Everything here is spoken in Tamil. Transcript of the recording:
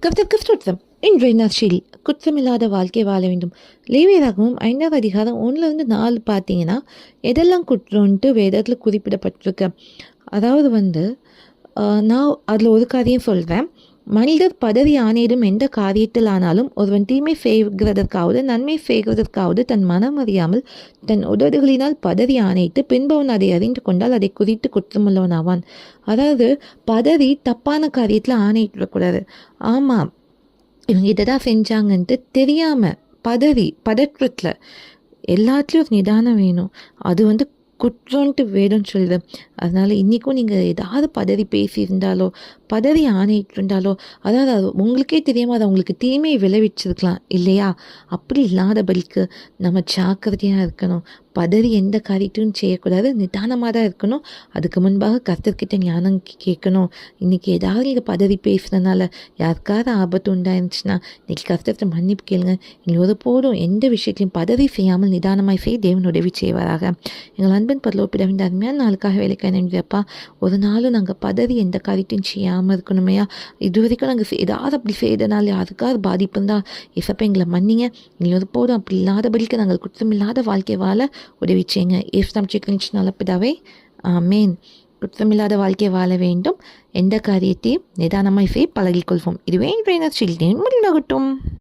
கர்த்தருக்கு ஸ்தோத்திரம். இன்றைய நற்செய்தி குற்றமில்லாத வாழ்க்கை வாழ வேண்டும். லேவியராகமம் 5வது அதிகாரம் 1-4 பார்த்தீங்கன்னா எதெல்லாம் குற்றம்ன்ட்டு வேதத்தில் குறிப்பிடப்பட்டிருக்கு. அதாவது நான் அதில் ஒரு காரியம் சொல்கிறேன். மனிதர் பதறி ஆணையிடும் எந்த காரியத்தில் ஆனாலும் ஒருவன் தீமை செய்கிறதற்காவது நன்மை செய்கிறதற்காவது தன் மனம் அறியாமல் தன் உதடுகளினால் பதறி ஆணையிட்டு பின்பு அவன் அதை அறிந்து கொண்டால் அதை குறித்து குற்றமுள்ளவனாவான். அதாவது பதறி தப்பான காரியத்தில் ஆணையிடக்கூடாது. ஆமாம், இவங்க இதை தான் செஞ்சாங்கன்ட்டு தெரியாமல் பதற்றத்தில் எல்லாத்துலேயும் ஒரு நிதானம் வேணும். அது குற்றம்ன்ட்டு வேணும்னு சொல்லுது. அதனால் இன்றைக்கும் நீங்கள் ஏதாவது பதறி பேசியிருந்தாலோ பதறி ஆணையிட்டு இருந்தாலோ அதாவது அது உங்களுக்கே தெரியாமல் அது அவங்களுக்கு தீமை விளைவிச்சிருக்கலாம் இல்லையா? அப்படி இல்லாதபடிக்கு நம்ம ஜாக்கிரதையாக இருக்கணும். பதறி எந்த காரியத்தையும் செய்யக்கூடாது. நிதானமாக தான் இருக்கணும். அதுக்கு முன்பாக கர்த்தர்கிட்ட ஞானம் கேட்கணும். இன்றைக்கி ஏதாவது நீங்கள் பதறி பேசுகிறதுனால யாருக்காவது ஆபத்து உண்டாயிருந்துச்சுன்னா இன்றைக்கி கர்த்தர்கிட்ட மன்னிப்பு கேளுங்க. இனி ஒருபோதும் எந்த விஷயத்தையும் பதவி செய்யாமல் நிதானமாய் செய்ய தேவன் உதவி செய்வாராக. எங்கள் அன்பின் பரலோகப்பிதாவின் அருமையான நாளுக்காக வேலைக்கு நன்றியப்பா. ஒரு நாளும் நாங்கள் பதவி எந்த காரியத்தையும் செய்யாமல் இருக்கணுமையா. இது வரைக்கும் நாங்கள் ஏதாவது அப்படி செய்தனால யாருக்காவது பாதிப்பு இருந்தால் எசப்ப எங்களை மன்னிங்க. இனி ஒருபோதும் அப்படி இல்லாதபடிக்கு நாங்கள் குற்றமில்லாத வாழ்க்கை வாழ உதவி செய்யுங்க. ஏசுதாம் சிக்கலிச்சு நல்ல பிதாவே, ஆமேன். குற்றமில்லாத வாழ்க்கை வாழ வேண்டும். எந்த காரியத்தையும் நிதானமாய் செய்ய பழகிக்கொள்வோம். இதுவே இன்றைய நற்செய்தி முடிவாகட்டும்.